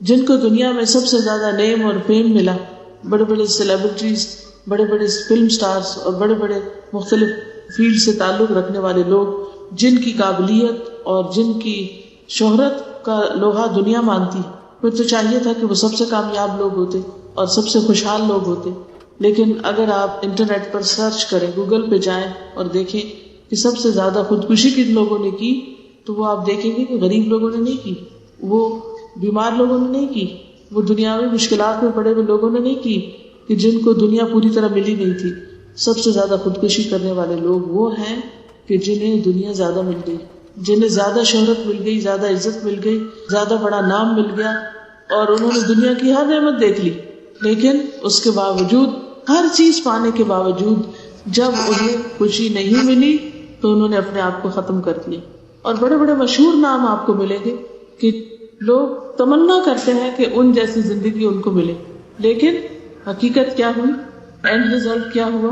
جن کو دنیا میں سب سے زیادہ نیم اور فیم ملا، بڑے بڑے سیلیبریٹیز، بڑے بڑے فلم سٹارز اور بڑے بڑے مختلف فیلڈ سے تعلق رکھنے والے لوگ، جن کی قابلیت اور جن کی شہرت کا لوہا دنیا مانتی، پھر تو چاہیے تھا کہ وہ سب سے کامیاب لوگ ہوتے اور سب سے خوشحال لوگ ہوتے. لیکن اگر آپ انٹرنیٹ پر سرچ کریں، گوگل پہ جائیں اور دیکھیں کہ سب سے زیادہ خودکشی کن لوگوں نے کی، تو وہ آپ دیکھیں گے کہ غریب لوگوں نے نہیں کی، وہ بیمار لوگوں نے نہیں کی، وہ دنیاوی مشکلات میں پڑے ہوئے لوگوں نے نہیں کی کہ جن کو دنیا پوری طرح ملی نہیں تھی. سب سے زیادہ خودکشی کرنے والے لوگ وہ ہیں کہ جنہیں دنیا زیادہ مل گئی، جنہیں زیادہ شہرت مل گئی، زیادہ عزت مل گئی، زیادہ بڑا نام مل گیا، اور انہوں نے دنیا کی ہر نعمت دیکھ لی، لیکن اس کے باوجود، ہر چیز پانے کے باوجود، جب انہیں خوشی نہیں ملی تو انہوں نے اپنے آپ کو ختم کر دیا. اور بڑے بڑے مشہور نام آپ کو ملیں گے کہ لوگ تمنا کرتے ہیں کہ ان جیسی زندگی ان کو ملے، لیکن حقیقت کیا ہوئی، اینڈ ریزلٹ کیا ہوا،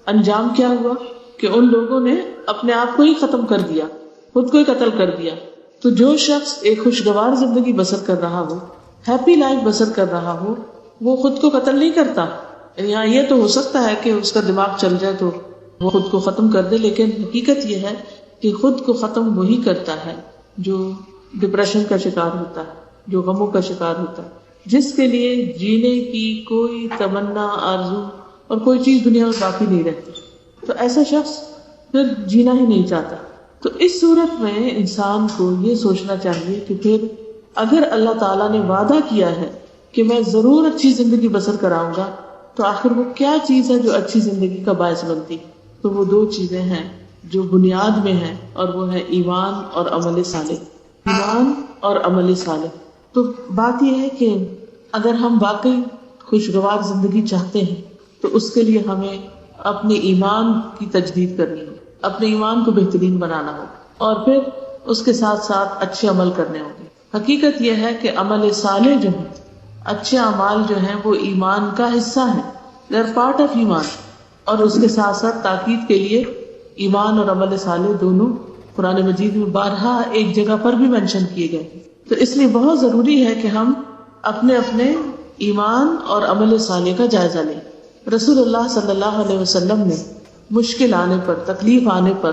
انجام کیا ہوا کہ ان لوگوں نے اپنے آپ کو ہی ختم کر دیا، خود کو ہی قتل کر دیا. تو جو شخص ایک خوشگوار زندگی بسر کر رہا ہو، ہیپی لائف بسر کر رہا ہو، وہ خود کو قتل نہیں کرتا. یہاں یہ تو ہو سکتا ہے کہ اس کا دماغ چل جائے تو وہ خود کو ختم کر دے، لیکن حقیقت یہ ہے کہ خود کو ختم وہی کرتا ہے جو ڈپریشن کا شکار ہوتا ہے، جو غموں کا شکار ہوتا ہے، جس کے لیے جینے کی کوئی تمنا، آرزو اور کوئی چیز دنیا میں باقی نہیں رہتی. تو ایسا شخص پھر جینا ہی نہیں چاہتا. تو اس صورت میں انسان کو یہ سوچنا چاہیے کہ پھر اگر اللہ تعالیٰ نے وعدہ کیا ہے کہ میں ضرور اچھی زندگی بسر کراؤں گا، تو آخر وہ کیا چیز ہے جو اچھی زندگی کا باعث بنتی؟ تو وہ دو چیزیں ہیں جو بنیاد میں ہیں، اور وہ ہے ایمان اور عمل صالح. ایمان اور عمل صالح. تو بات یہ ہے کہ اگر ہم واقعی خوشگوار زندگی چاہتے ہیں تو اس کے لیے ہمیں اپنے ایمان کی تجدید کرنی ہو، اپنے ایمان کو بہترین بنانا ہو، اور پھر اس کے ساتھ ساتھ اچھے عمل کرنے ہوں گے. حقیقت یہ ہے کہ عمل صالح جو ہے، اچھے اعمال جو ہیں، وہ ایمان کا حصہ ہیں، they are part of ایمان. اور اس کے ساتھ ساتھ تاکید کے لیے ایمان اور عمل صالح دونوں قرآن مجید میں بارہا ایک جگہ پر بھی مینشن کیے گئے. تو اس لیے بہت ضروری ہے کہ ہم اپنے اپنے ایمان اور عمل صالح کا جائزہ لیں. رسول اللہ صلی اللہ علیہ وسلم نے مشکل آنے پر، تکلیف آنے پر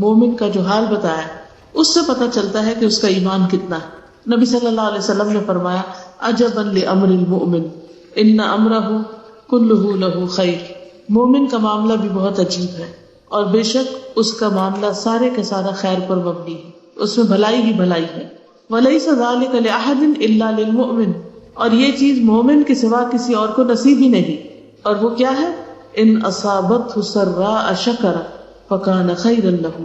مومن کا جو حال بتایا، اس سے پتہ چلتا ہے کہ اس کا ایمان کتنا ہے. نبی صلی اللہ علیہ وسلم نے فرمایا، عجبا لامر المؤمن ان امرہ کلہ لہ خیر. مومن کا معاملہ بھی بہت عجیب ہے، اور بے شک اس کا معاملہ سارے کا سارا خیر پر مبنی ہے، اس میں بھلائی ہی بھلائی ہے. ولیس ذلک لأحد الا للمؤمن. اور یہ چیز مومن کے سوا کسی اور کو نصیب ہی نہیں. اور وہ کیا ہے؟ ان اصابتہ سراء شکر فکان خیرا لہ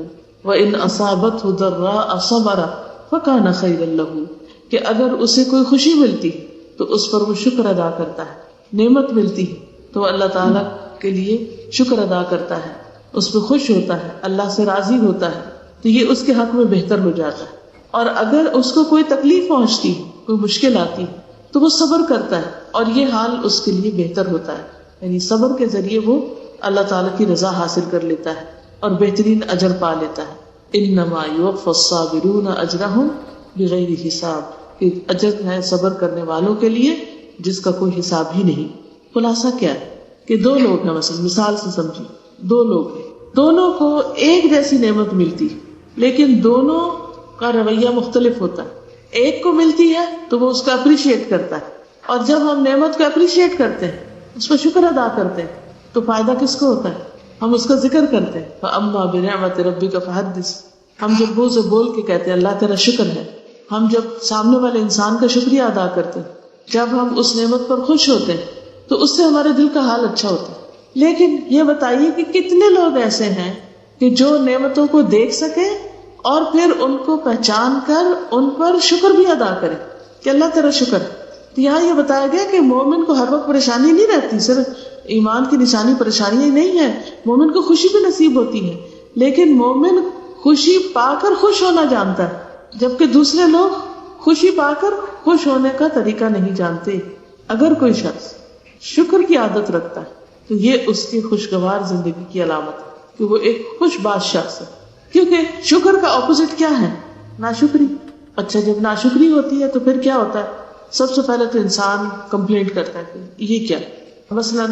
وان اصابتہ ضراء صبر فکان خیرا لہ. کہ اگر اسے کوئی خوشی ملتی تو اس پر وہ شکر ادا کرتا ہے، نعمت ملتی ہے تو وہ اللہ تعالیٰ کے لیے شکر ادا کرتا ہے، اس پہ خوش ہوتا ہے، اللہ سے راضی ہوتا ہے، تو یہ اس کے حق میں بہتر ہو جاتا ہے. اور اگر اس کو کوئی تکلیف پہنچتی ہے، کوئی مشکل آتی ہے، تو وہ صبر کرتا ہے، اور یہ حال اس کے لیے بہتر ہوتا ہے. یعنی صبر کے ذریعے وہ اللہ تعالیٰ کی رضا حاصل کر لیتا ہے اور بہترین اجر پا لیتا ہے. انما یوفی الصابرون اجرہم بغیر حساب. کہ اجر ہے صبر کرنے والوں کے لیے جس کا کوئی حساب ہی نہیں. خلاصہ کیا ہے کہ دو لوگ ہیں، مثال سے سمجھیں، دو لوگ ہیں، دونوں کو ایک جیسی نعمت ملتی، لیکن دونوں کا رویہ مختلف ہوتا ہے. ایک کو ملتی ہے تو وہ اس کا اپریشیٹ کرتا ہے، اور جب ہم نعمت کو اپریشیٹ کرتے ہیں، اس پر شکر ادا کرتے ہیں، تو فائدہ کس کو ہوتا ہے؟ ہم اس کا ذکر کرتے ہیں. فَأَمَّا بِنِعْمَةِ رَبِّكَ فَحَدِّثْ. ہم جب منہ سے بول کے کہتے ہیں اللہ تیرا شکر ہے، ہم جب سامنے والے انسان کا شکریہ ادا کرتے ہیں، جب ہم اس نعمت پر خوش ہوتے ہیں، تو اس سے ہمارے دل کا حال اچھا ہوتا ہے. لیکن یہ بتائیے کہ کتنے لوگ ایسے ہیں کہ جو نعمتوں کو دیکھ سکے اور پھر ان کو پہچان کر ان پر شکر بھی ادا کرے کہ اللہ تیرا شکر. تو یہاں یہ بتایا گیا کہ مومن کو ہر وقت پریشانی نہیں رہتی، صرف ایمان کی نشانی پریشانی ہی نہیں ہے، مومن کو خوشی بھی نصیب ہوتی ہے. لیکن مومن خوشی پا کر خوش ہونا جانتا ہے، جبکہ دوسرے لوگ خوشی پا کر خوش ہونے کا طریقہ نہیں جانتے. اگر کوئی شخص شکر کی عادت رکھتا ہے تو یہ اس کی خوشگوار زندگی کی علامت ہے کہ وہ ایک خوش باش شخص ہے. کیونکہ شکر کا اپوزٹ کیا ہے؟ ناشکری. اچھا، جب ناشکری ہوتی ہے تو پھر کیا ہوتا ہے؟ سب سے پہلے تو انسان کمپلینٹ کرتا ہے کہ یہ کیا. مثلاً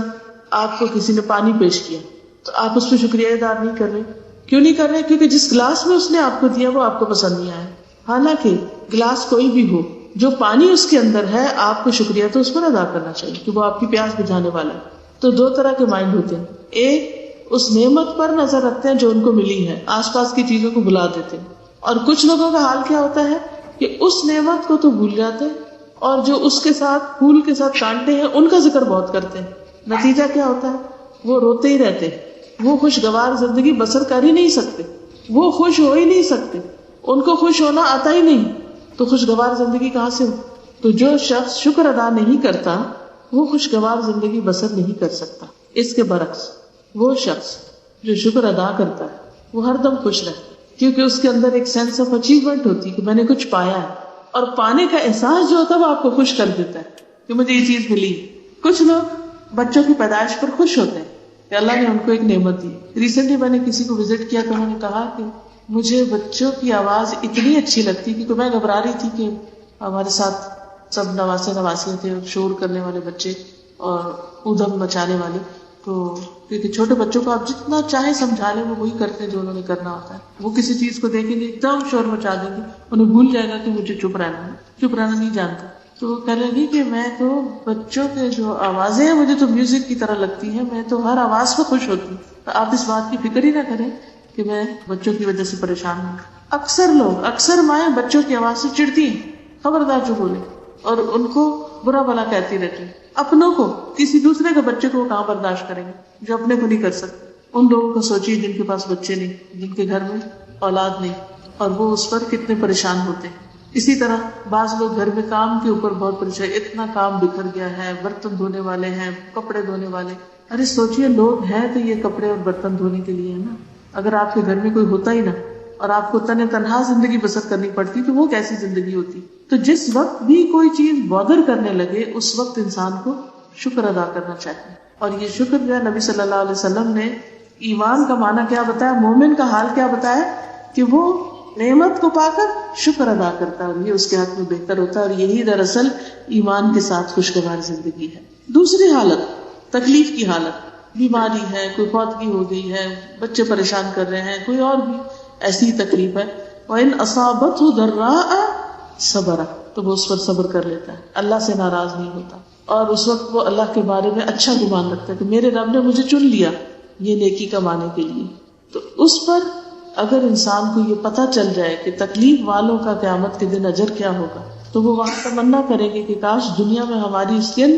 آپ کو کسی نے پانی پیش کیا تو آپ اس پہ شکریہ ادا نہیں کر رہے. کیوں نہیں کر رہے؟ کیونکہ جس گلاس میں اس نے آپ کو دیا وہ آپ کو پسند نہیں آیا. حالانکہ گلاس کوئی بھی ہو، جو پانی اس کے اندر ہے آپ کو شکریہ تو اس پر ادا کرنا چاہیے کہ وہ آپ کی پیاس بجھانے والا ہے. تو دو طرح کے مائنڈ ہوتے ہیں. ایک اس نعمت پر نظر رکھتے ہیں جو ان کو ملی ہے، آس پاس کی چیزوں کو بھلا دیتے ہیں. اور کچھ لوگوں کا حال کیا ہوتا ہے کہ اس نعمت کو تو بھول جاتے ہیں اور جو اس کے ساتھ پھول کے ساتھ کانٹے ہیں ان کا ذکر بہت کرتے ہیں. نتیجہ کیا ہوتا ہے؟ وہ روتے ہی رہتے ہیں. وہ خوشگوار زندگی بسر کر ہی نہیں سکتے، وہ خوش ہو ہی نہیں سکتے، ان کو خوش ہونا آتا ہی نہیں. تو خوشگوار زندگی کہاں سے ہو؟ تو جو شخص شکر ادا نہیں کرتا وہ خوشگوار زندگی بسر نہیں کر سکتا. اس کے برعکس وہ شخص جو شکر ادا کرتا ہے وہ ہر دم خوش رہتا ہے، کیونکہ اس کے اندر ایک سینس آف اچیومنٹ ہوتی ہے کہ میں نے کچھ پایا ہے. اور پانے کا احساس جو ہوتا ہے وہ آپ کو خوش کر دیتا ہے کہ مجھے یہ چیز ملی. کچھ لوگ بچوں کی پیدائش پر خوش ہوتے ہیں کہ اللہ نے ان کو ایک نعمت دی. ریسنٹلی میں نے کسی کو وزٹ کیا تو انہوں نے کہا کہ مجھے بچوں کی آواز اتنی اچھی لگتی کیونکہ میں گھبرا رہی تھی کہ ہمارے ساتھ سب نواسے نواسیاں تھے، شور کرنے والے بچے اور ادھم مچانے والے. تو کیونکہ چھوٹے بچوں کو آپ جتنا چاہے سمجھا لیں وہ وہی کرتے ہیں جو انہوں نے کرنا ہوتا ہے. وہ کسی چیز کو دیکھیں گے ایک دم شور مچا دیں گے، انہیں بھول جائے گا کہ مجھے چپ رہنا نہیں جانتا. تو وہ کہہ لگی کہ میں تو بچوں کے جو آوازیں ہیں مجھے تو میوزک کی طرح لگتی ہیں، میں تو ہر آواز پہ خوش ہوتی ہوں. تو آپ اس بات کی فکر ہی نہ کریں کہ میں بچوں کی وجہ سے پریشان ہوں. اکثر مائیں بچوں کی آواز سے چڑھتی ہیں، خبردار جو بولے، اور ان کو برا بھلا کہتی رہتی ہیں. اپنوں کو، کسی دوسرے کے بچے کو وہ کہاں برداشت کریں گے جو اپنے کو نہیں کر سکتے. ان لوگوں کو سوچیے جن کے پاس بچے نہیں، جن کے گھر میں اولاد نہیں، اور وہ اس پر کتنے پریشان ہوتے ہیں. اسی طرح بعض لوگ گھر میں کام کے اوپر بہت پریشان، اتنا کام بکھر گیا ہے، برتن دھونے والے ہیں، کپڑے دھونے والے. ارے سوچئے لوگ ہیں تو یہ کپڑے اور برتن دھونے کے لیے ہے نا. اگر آپ کے گھر میں کوئی ہوتا ہی نہ اور آپ کو تنہا زندگی بسر کرنی پڑتی تو وہ کیسی زندگی ہوتی. تو جس وقت بھی کوئی چیز بادر کرنے لگے اس وقت انسان کو شکر ادا کرنا چاہیے. اور یہ شکر جو ہے نبی صلی اللہ علیہ وسلم نے ایمان کا معنی کیا بتایا، مومن کا حال کیا بتایا کہ وہ نعمت کو پا کر شکر ادا کرتا ہے اور یہ اس کے حق میں بہتر ہوتا ہے. اور یہی دراصل ایمان کے ساتھ خوشگوار زندگی ہے. دوسری حالت تکلیف کی حالت، بیماری ہے، کوئی فوتگی ہو گئی ہے، بچے پریشان کر رہے ہیں، کوئی اور بھی ایسی تکلیف ہے. وَإِنْ أَصَابَتْهُ ضَرَّاءَ صَبَرَ، تو وہ اس پر صبر کر لیتا ہے، اللہ سے ناراض نہیں ہوتا. اور اس وقت وہ اللہ کے بارے میں اچھا گمان رکھتا ہے کہ میرے رب نے مجھے چن لیا یہ نیکی کمانے کے لیے. تو اس پر اگر انسان کو یہ پتہ چل جائے کہ تکلیف والوں کا قیامت کے دن اجر کیا ہوگا تو وہ وہاں تمنا کریں گے کہ کاش دنیا میں ہماری اسکن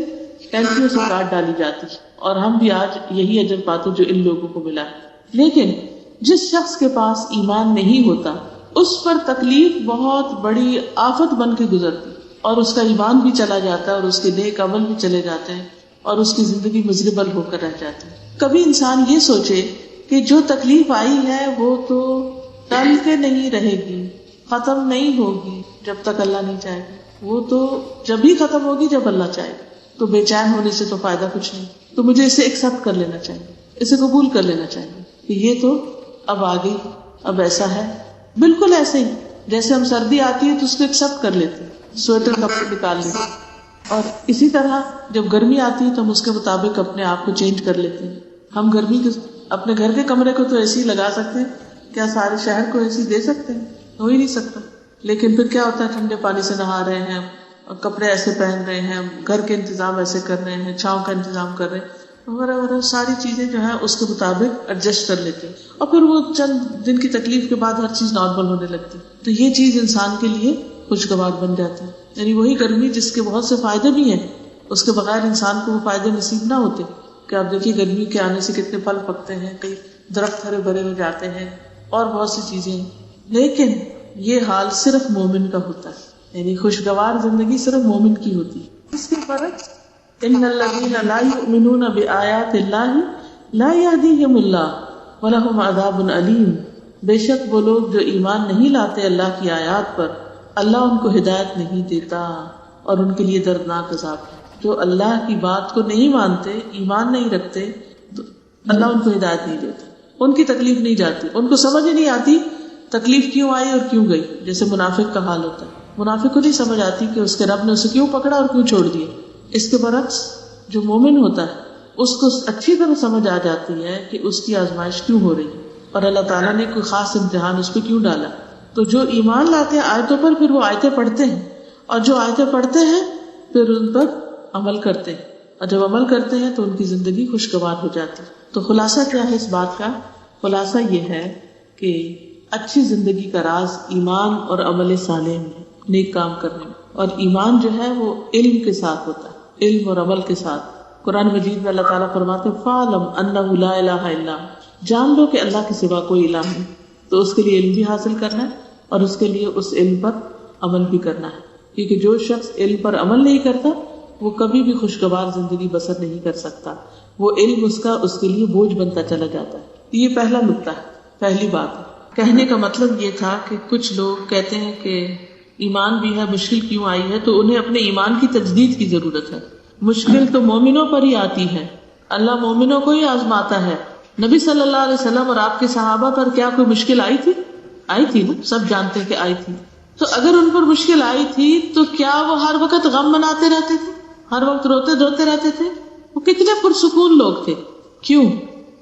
ٹینکیوں سے کاٹ ڈالی جاتی اور ہم بھی آج یہی اجر پاتے جو ان لوگوں کو ملا. لیکن جس شخص کے پاس ایمان نہیں ہوتا اس پر تکلیف بہت بڑی آفت بن کے گزرتی اور اس کا ایمان بھی چلا جاتا ہے اور اس کے نیک عمل بھی چلے جاتے ہیں اور اس کی زندگی مزربل ہو کر رہ جاتی ہے. کبھی انسان یہ سوچے کہ جو تکلیف آئی ہے وہ تو ٹل کے نہیں رہے گی، ختم نہیں ہوگی جب تک اللہ نہیں چاہے گا، وہ تو جب ہی ختم ہوگی جب اللہ چاہے گا. تو بے چین ہونے سے تو فائدہ کچھ نہیں. تو مجھے اسے ایکسپٹ کر لینا چاہیے، اسے قبول کر لینا چاہیے کہ یہ تو اب آ گئی، اب ایسا ہے. بالکل ایسے ہی جیسے ہم سردی آتی ہے تو اس کو ایکسپٹ کر لیتے ہیں، سویٹر کپڑے نکال لیتے ہیں. اور اسی طرح جب گرمی آتی ہے تو ہم اس کے مطابق اپنے آپ کو چینج کر لیتے ہیں. ہم گرمی کے اپنے گھر کے کمرے کو تو اے سی لگا سکتے ہیں، کیا سارے شہر کو اے سی دے سکتے ہیں؟ ہو ہی نہیں سکتا. لیکن پھر کیا ہوتا ہے، ٹھنڈے پانی سے نہا رہے ہیں اور کپڑے ایسے پہن رہے ہیں، گھر کے انتظام ایسے کر رہے ہیں، چھاؤں کا انتظام کر رہے ہیں، وغیرہ ساری چیزیں جو ہیں اس کے مطابق ایڈجسٹ کر لیتے ہیں. اور پھر وہ چند دن کی تکلیف کے بعد ہر چیز نارمل ہونے لگتی. تو یہ چیز انسان کے لیے خوشگوار بن جاتی ہے. یعنی وہی گرمی جس کے بہت سے فائدے بھی ہیں، اس کے بغیر انسان کو وہ فائدے نصیب نہ ہوتے. کہ آپ دیکھیے گرمی کے آنے سے کتنے پھل پکتے ہیں، کئی درخت ہرے بھرے ہو جاتے ہیں اور بہت سی چیزیں ہیں. لیکن یہ حال صرف مومن کا ہوتا ہے، یعنی خوشگوار زندگی صرف مومن کی ہوتی ہے. اس کے برعکس ان الذین لا یؤمنون بآیات اللہ لا یہدیہم اللہ ولہم عذاب علیم. بے شک وہ لوگ جو ایمان نہیں لاتے اللہ کی آیات پر، اللہ ان کو ہدایت نہیں دیتا اور ان کے لیے دردناک عذاب ہے. جو اللہ کی بات کو نہیں مانتے، ایمان نہیں رکھتے، تو اللہ ان کو ہدایت نہیں دیتا، ان کی تکلیف نہیں جاتی، ان کو سمجھ ہی نہیں آتی تکلیف کیوں آئی اور کیوں گئی. جیسے منافق کا حال ہوتا ہے، منافق کو نہیں سمجھ آتی کہ اس کے رب نے اسے کیوں پکڑا اور کیوں چھوڑ دیا. اس کے برعکس جو مومن ہوتا ہے اس کو اچھی طرح سمجھ آ جاتی ہے کہ اس کی آزمائش کیوں ہو رہی ہے اور اللہ تعالیٰ نے کوئی خاص امتحان اس پہ کیوں ڈالا. تو جو ایمان لاتے ہیں آیتوں پر پھر وہ آیتیں پڑھتے ہیں، اور جو آیتیں پڑھتے ہیں پھر ان پر عمل کرتے ہیں، اور جب عمل کرتے ہیں تو ان کی زندگی خوشگوار ہو جاتی ہے. تو خلاصہ کیا ہے اس بات کا؟ خلاصہ یہ ہے کہ اچھی زندگی کا راز ایمان اور عمل صالح میں، نیک کام کرنے میں. اور ایمان جو ہے وہ علم کے ساتھ ہوتا ہے، علم اور عمل کے ساتھ. قرآن مجید میں اللہ تعالیٰ فرماتے ہیں فَاعْلَمْ أَنَّهُ لَا إِلَٰهَ إِلَّا، جان لو کہ اللہ کے سوا کوئی الہ نہیں. تو اس کے لیے علم بھی حاصل کرنا ہے اور اس کے لیے اس علم پر عمل بھی کرنا ہے، کیونکہ جو شخص علم پر عمل نہیں کرتا وہ کبھی بھی خوشگوار زندگی بسر نہیں کر سکتا. وہ علم اس کے لیے بوجھ بنتا چلا جاتا ہے. یہ پہلا نکتہ ہے، پہلی بات ہے. کہنے کا مطلب یہ تھا کہ کچھ لوگ کہتے ہیں کہ ایمان بھی ہے، مشکل کیوں آئی ہے؟ تو انہیں اپنے ایمان کی تجدید کی ضرورت ہے. مشکل تو مومنوں پر ہی آتی ہے، اللہ مومنوں کو ہی آزماتا ہے. نبی صلی اللہ علیہ وسلم اور آپ کے صحابہ پر کیا کوئی مشکل آئی تھی؟ آئی تھی نا، سب جانتے کہ آئی تھی. تو اگر ان پر مشکل آئی تھی تو کیا وہ ہر وقت غم مناتے رہتے تھے، ہر وقت روتے دھوتے رہتے تھے؟ وہ کتنے پرسکون لوگ تھے. کیوں؟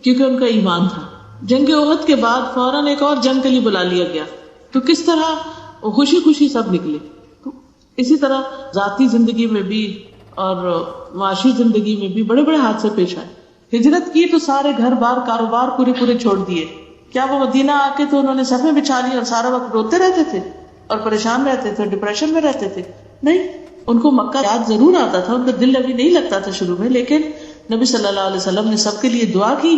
کیونکہ ان کا ایمان تھا. جنگ احد کے بعد فوراً ایک اور جنگ کے لیے بلا لیا گیا، تو کس طرح وہ خوشی خوشی سب نکلے. تو اسی طرح ذاتی زندگی میں بھی اور معاشی زندگی میں بھی بڑے بڑے حادثے پیش آئے. ہجرت کی تو سارے گھر بار کاروبار پورے چھوڑ دیے. کیا وہ مدینہ آ کے تو انہوں نے صفیں بچھا لی اور سارا وقت روتے رہتے تھے اور پریشان رہتے تھے، ڈپریشن میں رہتے تھے؟ نہیں، ان کو مکہ یاد ضرور آتا تھا، ان کا دل ابھی نہیں لگتا تھا شروع میں، لیکن نبی صلی اللہ علیہ وسلم نے سب کے لیے دعا کی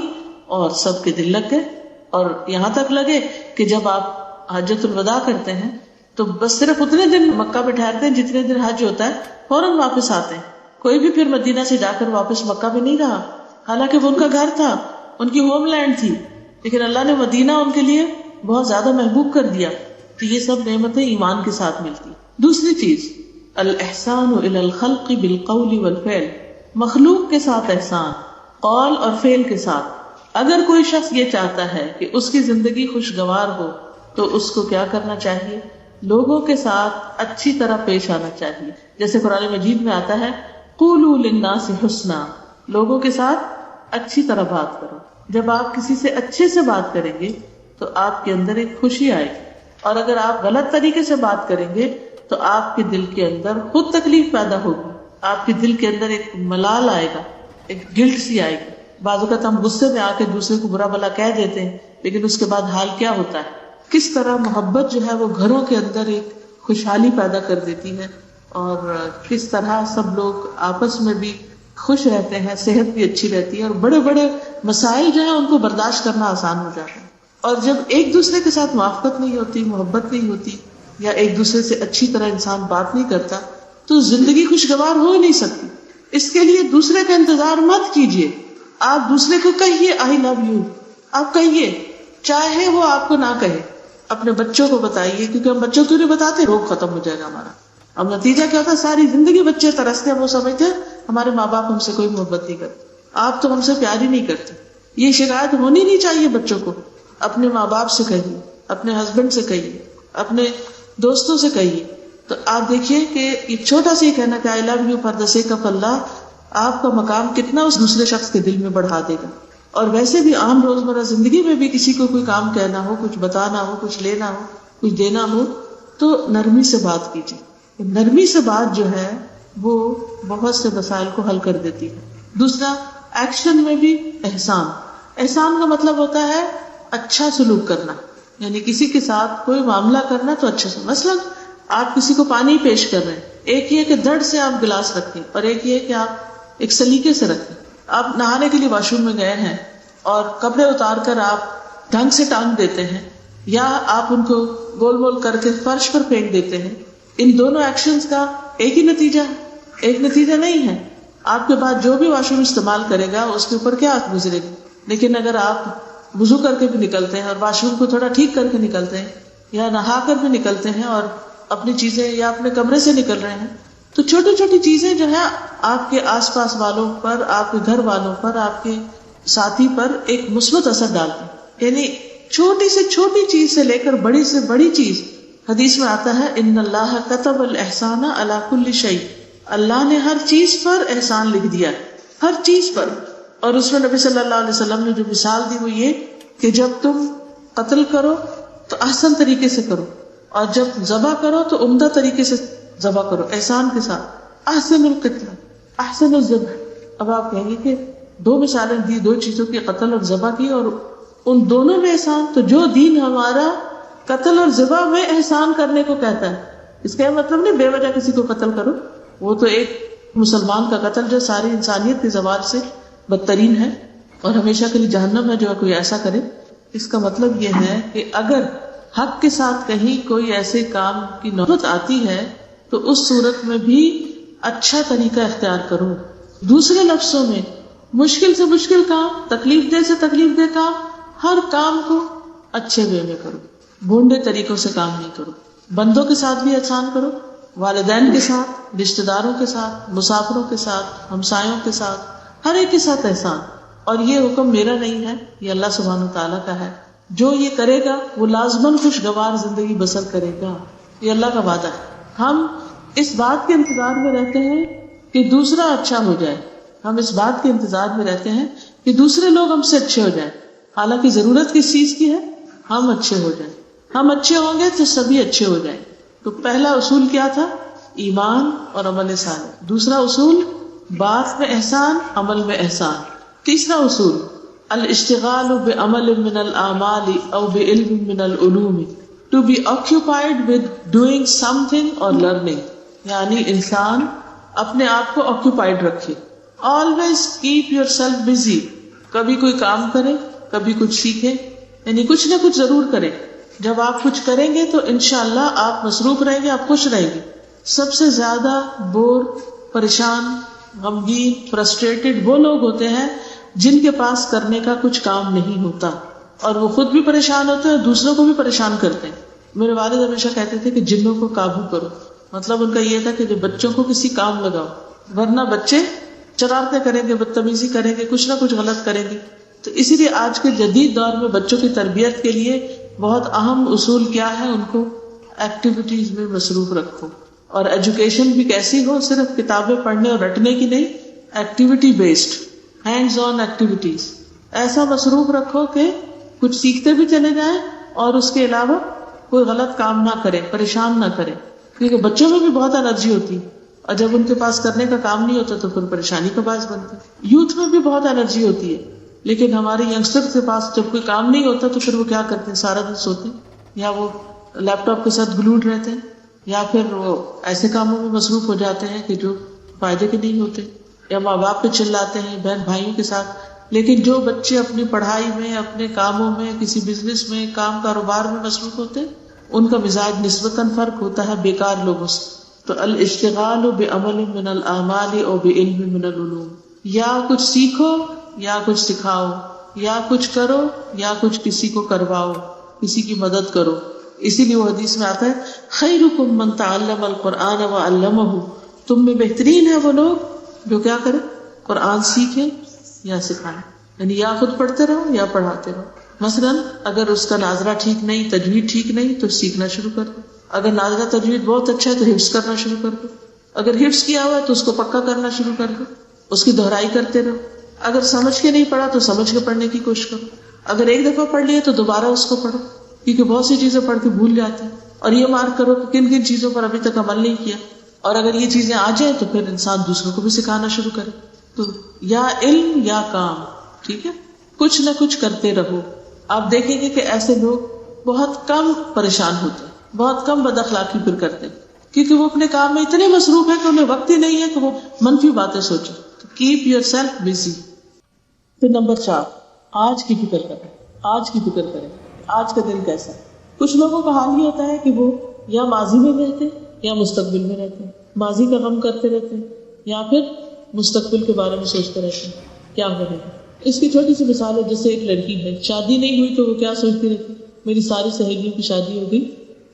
اور سب کے دل لگ گئے. اور یہاں تک لگے کہ جب آپ حجۃ الوداع کرتے ہیں تو بس صرف اتنے دن مکہ میں ٹھہرتے ہیں جتنے دن حج ہوتا ہے، فوراً واپس آتے ہیں. کوئی بھی پھر مدینہ سے جا کر واپس مکہ میں نہیں رہا، حالانکہ وہ ان کا گھر تھا، ان کی ہوم لینڈ تھی، لیکن اللہ نے مدینہ ان کے لیے بہت زیادہ محبوب کر دیا. تو یہ سب نعمتیں ایمان کے ساتھ ملتی. دوسری چیز الاحسان الی الخلق بالقول والفعل، مخلوق کے ساتھ احسان، قول اور فعل کے ساتھ. اگر کوئی شخص یہ چاہتا ہے کہ اس کی زندگی خوشگوار ہو تو اس کو کیا کرنا چاہیے؟ لوگوں کے ساتھ اچھی طرح پیش آنا چاہیے. جیسے قرآن مجید میں آتا ہے قولوا للناس حسنا، لوگوں کے ساتھ اچھی طرح بات کرو. جب آپ کسی سے اچھے سے بات کریں گے تو آپ کے اندر ایک خوشی آئے گی، اور اگر آپ غلط طریقے سے بات کریں گے تو آپ کے دل کے اندر خود تکلیف پیدا ہوگی. آپ کے دل کے اندر ایک ملال آئے گا، ایک گلٹ سی آئے گی. بعض اوقات ہم غصے میں آ کے دوسرے کو برا بھلا کہہ دیتے ہیں، لیکن اس کے بعد حال کیا ہوتا ہے؟ کس طرح محبت جو ہے وہ گھروں کے اندر ایک خوشحالی پیدا کر دیتی ہے، اور کس طرح سب لوگ آپس میں بھی خوش رہتے ہیں، صحت بھی اچھی رہتی ہے، اور بڑے بڑے مسائل جو ہیں ان کو برداشت کرنا آسان ہو جاتا ہے. اور جب ایک دوسرے کے ساتھ موافقت نہیں ہوتی، محبت نہیں ہوتی، یا ایک دوسرے سے اچھی طرح انسان بات نہیں کرتا، تو زندگی خوشگوار ہو ہی نہیں سکتی. اس کے لیے دوسرے کا انتظار مت کیجیے. آپ دوسرے کو کہیے آئی لو یو، آپ کہیے، چاہے وہ آپ کو نہ کہے. اپنے بچوں کو بتائیے، کیونکہ ہم بچوں کو نہیں بتاتے، روگ ختم ہو جائے گا ہمارا. اب نتیجہ کیا ہوتا ہے؟ ساری زندگی بچے ترستے ہیں، وہ سمجھتے ہیں ہمارے ماں باپ ہم سے کوئی محبت نہیں کرتے، آپ تو ہم سے پیار ہی نہیں کرتے. یہ شکایت ہونی نہیں چاہیے بچوں کو. اپنے ماں باپ سے کہیے، اپنے ہسبینڈ سے کہیے، اپنے دوستوں سے کہیے. تو آپ دیکھیے کہ یہ چھوٹا سا ہی کہنا کہ I love you for the sake of Allah آپ کا مقام کتنا اس دوسرے شخص کے دل میں بڑھا دے گا. اور ویسے بھی عام روزمرہ زندگی میں بھی کسی کو کوئی کام کہنا ہو، کچھ بتانا ہو، کچھ لینا ہو، کچھ دینا ہو، تو نرمی سے بات کیجیے. نرمی سے بات جو ہے وہ بہت سے مسائل کو حل کر دیتی ہے. دوسرا، ایکشن میں بھی احسان. احسان کا مطلب ہوتا ہے اچھا سلوک کرنا، یعنی کسی کے ساتھ کوئی معاملہ کرنا تو اچھا سے. مثلا آپ کسی کو پانی پیش کر رہے ہیں، ایک یہ کہ دڑ سے آپ گلاس رکھیں، اور ایک یہ کہ آپ ایک سلیقے سے رکھیں. آپ نہانے کے لیے واش روم میں گئے ہیں اور کپڑے اتار کر آپ ڈھنگ سے ٹانگ دیتے ہیں، یا آپ ان کو گول گول کر کے فرش پر پھینک دیتے ہیں. ان دونوں ایکشنز کا ایک ہی نتیجہ ہے؟ ایک نتیجہ نہیں ہے. آپ کے بعد جو بھی واش روم استعمال کرے گا اس کے اوپر کیا گزرے گی. لیکن اگر آپ وضو کر کے بھی نکلتے ہیں اور واش روم کو تھوڑا ٹھیک کر کے نکلتے ہیں، یا نہا کر بھی نکلتے ہیں اور اپنی چیزیں یا اپنے کمرے سے نکل رہے ہیں، تو چھوٹی چھوٹی چیزیں جو ہے آپ کے آس پاس والوں پر، آپ کے گھر والوں پر، آپ کے ساتھی پر ایک مثبت اثر ڈالتے ہیں. یعنی چھوٹی سے چھوٹی چیز سے لے کر بڑی سے بڑی چیز حدیث میں آتا ہے ان اللہ کتب الاحسان علی کل شیء، اللہ نے ہر چیز پر احسان لکھ دیا، ہر چیز پر. اور اس میں نبی صلی اللہ علیہ وسلم نے جو مثال دی وہ یہ کہ جب تم قتل کرو تو احسن طریقے سے کرو، اور جب ذبح کرو تو عمدہ طریقے سے ذبح کرو، احسان کے ساتھ. احسن القتل احسن الذبح. اب آپ کہیں گے کہ دو مثالیں دی دو چیزوں کی، قتل اور ذبح کی، اور ان دونوں میں احسان. تو جو دین ہمارا قتل اور ذبح میں احسان کرنے کو کہتا ہے، اس کا مطلب نہیں بے وجہ کسی کو قتل کرو، وہ تو ایک مسلمان کا قتل جو ساری انسانیت کے زوال سے بدترین ہے اور ہمیشہ کے لیے جہنم ہے جو کوئی ایسا کرے. اس کا مطلب یہ ہے کہ اگر حق کے ساتھ کہیں کوئی ایسے کام کی نوبت آتی ہے تو اس صورت میں بھی اچھا طریقہ اختیار کرو. دوسرے لفظوں میں مشکل سے مشکل کام، تکلیف دہ سے تکلیف دہ کام، ہر کام کو اچھے وے میں کرو، بھونڈے طریقوں سے کام نہیں کرو. بندوں کے ساتھ بھی احسان کرو، والدین کے ساتھ، رشتہ داروں کے ساتھ، مسافروں کے ساتھ، ہمسایوں کے ساتھ، ہر ایک کے ساتھ احسان. اور یہ حکم میرا نہیں ہے، یہ اللہ سبحانہ وتعالیٰ کا ہے. جو یہ کرے گا وہ لازماً خوشگوار زندگی بسر کرے گا، یہ اللہ کا وعدہ ہے. ہم اس بات کے انتظار میں رہتے ہیں کہ دوسرا اچھا ہو جائے، ہم اس بات کے انتظار میں رہتے ہیں کہ دوسرے لوگ ہم سے اچھے ہو جائیں، حالانکہ ضرورت کس چیز کی ہے؟ ہم اچھے ہو جائیں. ہم اچھے ہوں گے تو سبھی اچھے ہو جائیں. تو پہلا اصول کیا تھا؟ ایمان اور عمل صالح. دوسرا اصول بات میں احسان، عمل میں احسان. تیسرا اصول الاشتغال بعمل من الاعمال او بعلم من العلوم، to be occupied with doing something or learning. یعنی انسان اپنے آپ کو occupied رکھے. always keep yourself busy. کبھی کوئی کام کرے، کبھی کچھ سیکھے، یعنی کچھ نہ کچھ ضرور کرے. جب آپ کچھ کریں گے تو انشاءاللہ آپ مصروف رہیں گے، آپ خوش رہیں گے. سب سے زیادہ بور، پریشان، غمگین، فرسٹریٹڈ وہ لوگ ہوتے ہیں جن کے پاس کرنے کا کچھ کام نہیں ہوتا، اور وہ خود بھی پریشان ہوتے ہیں اور دوسروں کو بھی پریشان کرتے ہیں. میرے والد ہمیشہ کہتے تھے کہ جنوں کو قابو کرو. مطلب ان کا یہ تھا کہ جو بچوں کو کسی کام لگاؤ، ورنہ بچے شرارتیں کریں گے، بدتمیزی کریں گے، کچھ نہ کچھ غلط کریں گے. تو اسی لیے آج کے جدید دور میں بچوں کی تربیت کے لیے بہت اہم اصول کیا ہے؟ ان کو ایکٹیویٹیز میں مصروف رکھو. اور ایجوکیشن بھی کیسی ہو؟ صرف کتابیں پڑھنے اور رٹنے کی نہیں، activity based, hands on activities. ایسا مصروف رکھو کہ کچھ سیکھتے بھی چلے جائیں اور اس کے علاوہ کوئی غلط کام نہ کرے، پریشان نہ کرے. کیونکہ بچوں میں بھی بہت انرجی ہوتی ہے اور جب ان کے پاس کرنے کا کام نہیں ہوتا تو پھر پریشانی کا باعث بنتے. یوتھ میں بھی بہت انرجی ہوتی ہے، لیکن ہمارے ینگسٹر کے پاس جب کوئی کام نہیں ہوتا تو پھر وہ کیا کرتے ہیں؟ سارا دن سوتے ہیں، یا وہ لیپ ٹاپ کے ساتھ گلوڈ رہتے ہیں، یا پھر وہ ایسے کاموں میں مصروف ہو جاتے ہیں کہ جو فائدے کے نہیں ہوتے، یا ماں باپ پہ چلاتے ہیں، بہن بھائیوں کے ساتھ. لیکن جو بچے اپنی پڑھائی میں، اپنے کاموں میں، کسی بزنس میں، کام کاروبار میں مصروف ہوتے ہیں، ان کا مزاج نسبتاً فرق ہوتا ہے بیکار لوگوں سے. تو الاشتغال بعمل من الاعمال او بعلم من العلوم، یا کچھ سیکھو یا کچھ سکھاؤ، یا کچھ کرو یا کچھ کسی کو کرواؤ، کسی کی مدد کرو. اسی لیے وہ حدیث میں آتا ہے خیرکم من تعلم القرآن وعلمہ، تم میں بہترین ہے وہ لوگ جو کیا کریں؟ قرآن سیکھیں یا سکھائیں. یعنی یا خود پڑھتے رہو یا پڑھاتے رہو. مثلا اگر اس کا ناظرہ ٹھیک نہیں، تجوید ٹھیک نہیں، تو سیکھنا شروع کر دو. اگر ناظرہ تجوید بہت اچھا ہے تو حفظ کرنا شروع کر دو. اگر حفظ کیا ہوا ہے تو اس کو پکا کرنا شروع کر دو، اس کی دہرائی کرتے رہو. اگر سمجھ کے نہیں پڑھا تو سمجھ کے پڑھنے کی کوشش کرو. اگر ایک دفعہ پڑھ لیا تو دوبارہ اس کو پڑھو، کیونکہ بہت سی چیزیں پڑھ کے بھول جاتے ہیں. اور یہ مارک کرو کہ کن کن چیزوں پر ابھی تک عمل نہیں کیا، اور اگر یہ چیزیں آ جائیں تو پھر انسان دوسروں کو بھی سکھانا شروع کرے. تو یا علم یا کام، ٹھیک ہے، کچھ نہ کچھ کرتے رہو. آپ دیکھیں گے کہ ایسے لوگ بہت کم پریشان ہوتے ہیں، بہت کم بد اخلاقی پھر کرتے ہیں، کیونکہ وہ اپنے کام میں اتنے مصروف ہیں کہ انہیں وقت ہی نہیں ہے کہ وہ منفی باتیں سوچیں. تو کیپ یور سیلف بزی. پھر نمبر 4، آج کی فکر کریں. آج کی فکر کریں، آج کا دن کیسا ہے. کچھ لوگوں کا حال یہ ہوتا ہے کہ وہ یا ماضی میں رہتے ہیں یا مستقبل میں رہتے ہیں. ماضی کا غم کرتے رہتے ہیں یا پھر مستقبل کے بارے میں سوچتے رہتے ہیں کیا بنے گا. اس کی چھوٹی سی مثال ہے، جیسے ایک لڑکی ہے، شادی نہیں ہوئی تو وہ کیا سوچتی رہتی، میری ساری سہیلیوں کی شادی ہو گئی،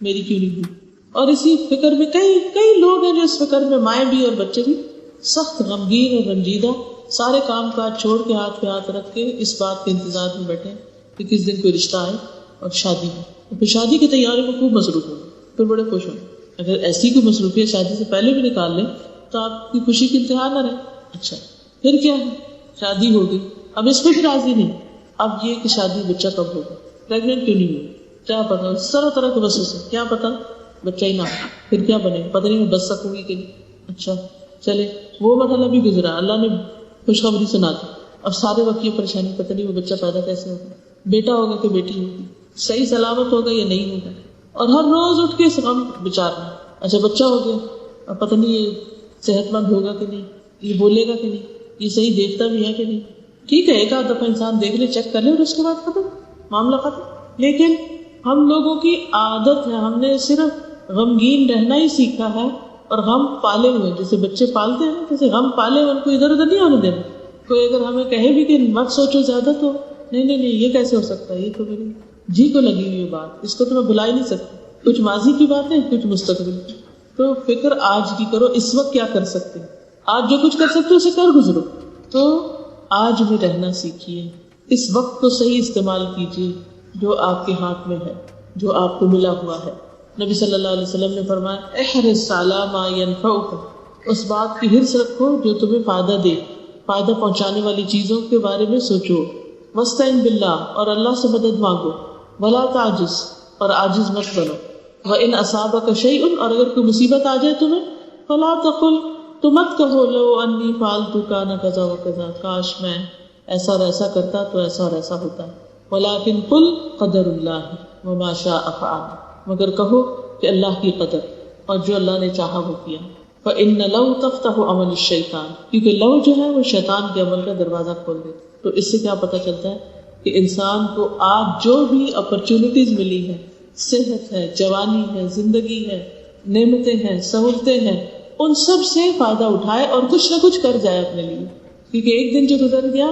میری کیوں نہیں ہوئی. اور اسی فکر میں کئی لوگ ہیں جو اس فکر میں، مائیں بھی اور بچے بھی، سخت غمگین اور رنجیدہ، سارے کام کاج چھوڑ کے ہاتھ پہ ہاتھ رکھ کے اس بات کے انتظار میں بیٹھے کہ کس دن کوئی رشتہ آئے اور شادی ہے. پھر شادی کی تیاری میں خوب مصروف ہو. پھر بڑے خوش ہوں. اگر ایسی کوئی مصروفیت شادی سے پہلے بھی نکال لیں تو آپ کی خوشی کی انتہا نہ رہے. اچھا پھر کیا ہے, شادی ہو گئی, اب اس پہ بھی راضی نہیں. اب یہ کہ شادی بچہ کب ہوگا, پریگننٹ کیوں نہیں ہوئی, کیا پتا, طرح طرح کے وسوسے, کیا پتا بچہ ہی نہ ہو, پھر کیا بنے, پتہ نہیں میں بچ سکوں گی کہ نہیں. اچھا چلے وہ مرحلہ بھی گزرا, اللہ نے خوشخبری سنا دی. اب سارے وقت یہ پریشانی, پتہ نہیں وہ بچہ پیدا کیسے ہوگا, بیٹا ہوگا کہ بیٹی ہوگی, صحیح سلامت ہوگا یا نہیں ہوگا, اور ہر روز اٹھ کے غم بچارنا. اچھا بچہ ہو گیا, اب پتہ نہیں یہ صحت مند ہوگا کہ نہیں, یہ بولے گا کہ نہیں, یہ صحیح دیکھتا بھی ہے کہ نہیں. ٹھیک ہے ایک آدھ دفعہ انسان دیکھ لے, چیک کر لے, اور اس کے بعد ختم, معاملہ ختم. لیکن ہم لوگوں کی عادت ہے, ہم نے صرف غمگین رہنا ہی سیکھا ہے, اور غم پالے ہوئے, جیسے بچے پالتے ہیں نا, جیسے غم پالے ہوئے, ان کو ادھر ادھر نہیں ہونے دینا. کوئی اگر ہمیں کہے بھی کہ مت سوچو زیادہ, تو نہیں نہیں نہیں, یہ کیسے ہو سکتا ہے, یہ تو میری جی کو لگی ہوئی بات, اس کو تو میں بلا ہی نہیں سکتی. کچھ ماضی کی بات ہے, کچھ مستقبل کی. تو فکر آج کی کرو, اس وقت کیا کر سکتے ہیں, آج جو کچھ کر سکتے اسے کر گزرو. تو آج میں رہنا سیکھیے, اس وقت کو صحیح استعمال کیجیے جو آپ کے ہاتھ میں ہے, جو آپ کو ملا ہوا ہے. نبی صلی اللہ علیہ وسلم نے فرمایا, احرص علی ما ینفعک, اس بات کی حرص رکھو جو تمہیں فائدہ دے, فائدہ پہنچانے والی چیزوں کے بارے میں سوچو. واستعن باللہ, اور اللہ سے مدد مانگو. ولا تعجز, اور عاجز مت بنو. وان اصابک شیء, اور اگر کوئی مصیبت آ جائے تمہیں, فلا تقل, تو مت کہو لو انی فعلت کان کذا وکذا, کاش میں ایسا اور ایسا کرتا تو ایسا اور ایسا ہوتا. ولکن قل قدر اللہ وما شاء فعل, مگر کہو کہ اللہ کی قدر, اور جو اللہ نے چاہا وہ کیا. فإن لو تفتح عمل الشیطان, کیونکہ لو جو ہے وہ شیطان کے عمل کا دروازہ کھول دیتا. تو اس سے کیا پتہ چلتا ہے کہ انسان کو آج جو بھی اپرچونٹیز ملی ہے, صحت ہے, جوانی ہے, زندگی ہے, نعمتیں ہیں, سہولتیں ہیں, ان سب سے فائدہ اٹھائے اور کچھ نہ کچھ کر جائے اپنے لیے. کیونکہ ایک دن جو گزر گیا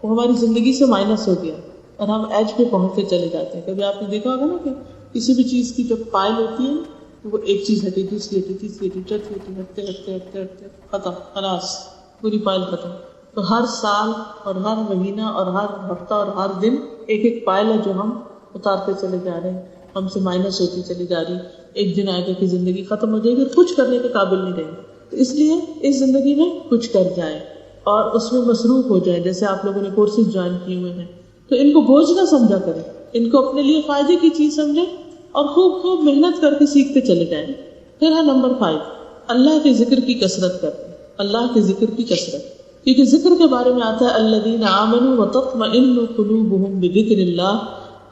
وہ ہماری زندگی سے مائنس ہو گیا, اور ہم ایج پہ پہنچتے چلے جاتے ہیں. کبھی آپ نے دیکھا ہوگا نا کہ کسی بھی چیز کی جب پائل ہوتی ہے تو وہ ایک چیز ہٹی, دوسری ہٹی, تیسری ہٹی, چوتھی ہٹی, ہٹتے ہٹتے ہٹتے ہٹتے ختم, خلاص پوری پائل ختم. تو ہر سال اور ہر مہینہ اور ہر ہفتہ اور ہر دن ایک ایک پائل ہے جو ہم اتارتے چلے جا رہے ہیں, ہم سے مائنس ہوتی چلی جا رہی. ایک دن آئے گا کہ زندگی ختم ہو جائے گی, کچھ کرنے کے قابل نہیں رہے گی. تو اس لیے اس زندگی میں کچھ کر جائیں اور اس میں مصروف ہو جائیں. جیسے آپ لوگوں نے کورسز جوائن کیے ہوئے ہیں, تو ان کو بوجھ نہ سمجھا کریں, ان کو اپنے لیے فائدے کی چیز سمجھیں اور خوب خوب محنت کر کے سیکھتے چلے جائیں. پھر ہے نمبر 5, اللہ کے ذکر کی کثرت کریں. اللہ کے ذکر کی کثرت, کیونکہ ذکر کے بارے میں آتا ہے الذین آمنوا وتطمئن قلوبهم بذکر اللہ,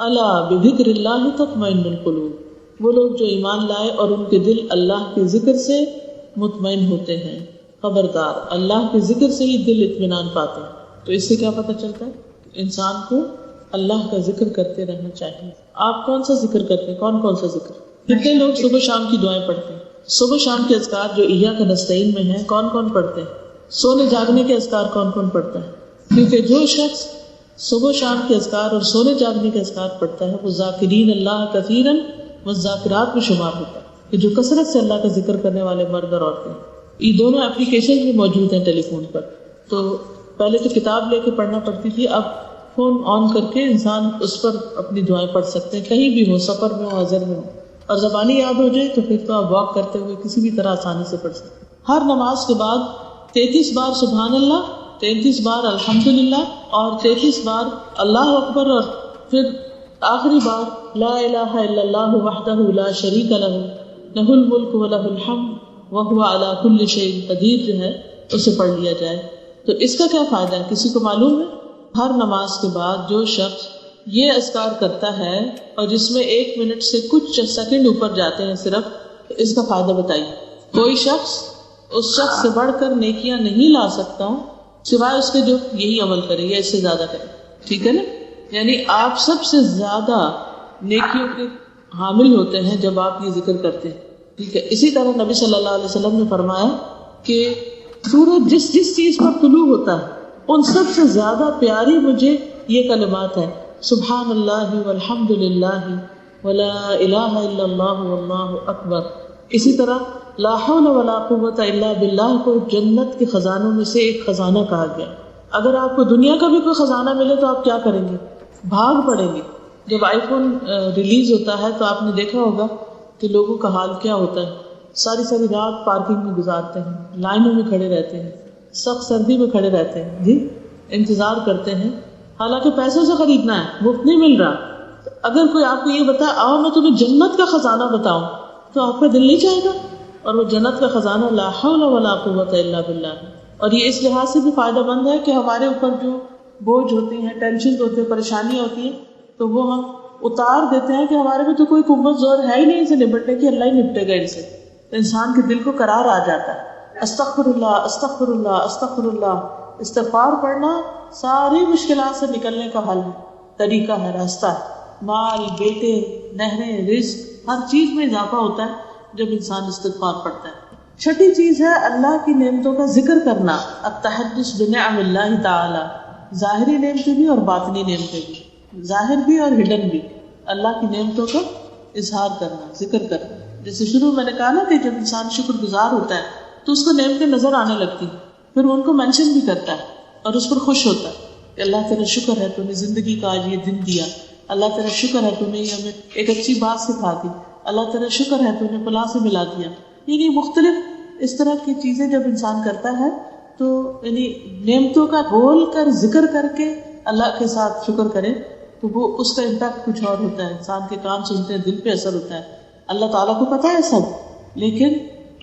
الا بذکر اللہ تطمئن القلوب. وہ لوگ جو ایمان لائے اور ان کے دل اللہ کے ذکر سے مطمئن ہوتے ہیں. خبردار, اللہ کے ذکر سے ہی دل اطمینان پاتے ہیں. تو اس سے کیا پتہ چلتا ہے, انسان کو اللہ کا ذکر کرتے رہنا چاہیے. آپ کون سا ذکر کرتے ہیں, کون کون سا ذکر؟ کتنے لوگ صبح شام کی دعائیں پڑھتے ہیں؟ صبح شام کے اذکار جو ایاک نستعین میں ہیں کون کون پڑھتے ہیں؟ سونے جاگنے کے اذکار کون کون پڑھتا ہے؟ کیونکہ جو شخص صبح شام کے اذکار اور سونے جاگنے کے اذکار پڑھتا ہے وہ ذاکرین اللہ کثیرا والذاکرات میں شمار ہوتا ہے, کہ جو کثرت سے اللہ کا ذکر کرنے والے مرد اور عورتیں. یہ دونوں اپلیکیشن بھی موجود ہیں ٹیلی فون پر. تو پہلے تو کتاب لے کے پڑھنا پڑتی تھی, اب فون آن کر کے انسان اس پر اپنی دعائیں پڑھ سکتے ہیں, کہیں بھی ہو, سفر میں ہو, حاضر میں ہو. اور زبانی یاد ہو جائے تو پھر تو آپ واک کرتے ہوئے کسی بھی طرح آسانی سے پڑھ سکتے ہیں. ہر نماز کے بعد 33 بار سبحان اللہ, 33 بار الحمدللہ, اور 33 بار اللہ اکبر, اور پھر آخری بار لا الہ الا اللہ وحدہ لا شریک لہ لہ الملک ولہ الحمد وہو علی کل شیء قدیر جو ہے اسے پڑھ لیا جائے. تو اس کا کیا فائدہ ہے, کسی کو معلوم ہے؟ ہر نماز کے بعد جو شخص یہ اذکار کرتا ہے اور جس میں 1 منٹ سے کچھ سیکنڈ اوپر جاتے ہیں صرف, اس کا فائدہ بتائیے. کوئی شخص اس شخص سے بڑھ کر نیکیاں نہیں لا سکتا سوائے اس کے جو یہی عمل کرے یا اس سے زیادہ کرے. ٹھیک ہے نا, یعنی آپ سب سے زیادہ نیکیوں کے حامل ہوتے ہیں جب آپ یہ ذکر کرتے ہیں. ٹھیک ہے, اسی طرح نبی صلی اللہ علیہ وسلم نے فرمایا کہ سورج جس جس چیز پر طلوع ہوتا ہے ان سب سے زیادہ پیاری مجھے یہ کلمات ہیں, سبحان اللہ والحمد للہ ولا الہ الا اللہ واللہ اکبر. اسی طرح لا حول ولا قوت الا باللہ کو جنت کے خزانوں میں سے ایک خزانہ کہا گیا. اگر آپ کو دنیا کا بھی کوئی خزانہ ملے تو آپ کیا کریں گے؟ بھاگ پڑیں گے. جب آئی فون ریلیز ہوتا ہے تو آپ نے دیکھا ہوگا کہ لوگوں کا حال کیا ہوتا ہے. ساری ساری رات پارکنگ میں گزارتے ہیں, لائنوں میں کھڑے رہتے ہیں, سخت سردی میں کھڑے رہتے ہیں, جی انتظار کرتے ہیں, حالانکہ پیسوں سے خریدنا ہے, مفت نہیں مل رہا. اگر کوئی آپ کو یہ بتائے آؤ میں تمہیں جنت کا خزانہ بتاؤں, تو آپ کا دل نہیں چاہے گا. اور وہ جنت کا خزانہ لا حول ولا قوت الا باللہ. اور یہ اس لحاظ سے بھی فائدہ مند ہے کہ ہمارے اوپر جو بوجھ ہوتے ہیں, ٹینشن ہوتے ہیں, پریشانیاں ہوتی ہیں, تو وہ ہم اتار دیتے ہیں کہ ہمارے میں تو کوئی قوت زور ہے ہی نہیں اسے نپٹنے کی, اللہ ہی نپٹے گا ان سے. تو انسان کے دل کو قرار آ جاتا ہے. استغفر اللہ استغفر اللہ استغفر اللہ. استغفار پڑھنا ساری مشکلات سے نکلنے کا حل ہے, طریقہ ہے, راستہ ہے. مال, بیٹے, نہریں, رزق, ہر چیز میں اضافہ ہوتا ہے جب انسان استغفار پڑھتا ہے. چھٹی چیز ہے اللہ کی نعمتوں کا ذکر کرنا, التحدث بنعم اللہ تعالی. ظاہری نعمتیں بھی اور باطنی نعمتیں بھی, ظاہر بھی اور ہڈن بھی, اللہ کی نعمتوں کا اظہار کرنا, ذکر کرنا. جیسے شروع میں نے کہا نا کہ جب انسان شکر گزار ہوتا ہے تو اس کو نعمتیں نظر آنے لگتی, پھر وہ ان کو مینشن بھی کرتا ہے اور اس پر خوش ہوتا ہے کہ اللہ تیرا شکر ہے تو نے زندگی کا آج یہ دن دیا, اللہ تیرا شکر ہے تو نے ہمیں ایک اچھی بات سکھا دی, اللہ تیرا شکر ہے تو نے فلاں سے ملا دیا. یعنی مختلف اس طرح کی چیزیں جب انسان کرتا ہے تو یعنی نعمتوں کا بول کر ذکر کر کے اللہ کے ساتھ شکر کرے تو وہ اس کا امپیکٹ کچھ اور ہوتا ہے. انسان کے کان سنتے ہیں, دل پہ اثر ہوتا ہے. اللہ تعالیٰ کو پتہ ہے سب, لیکن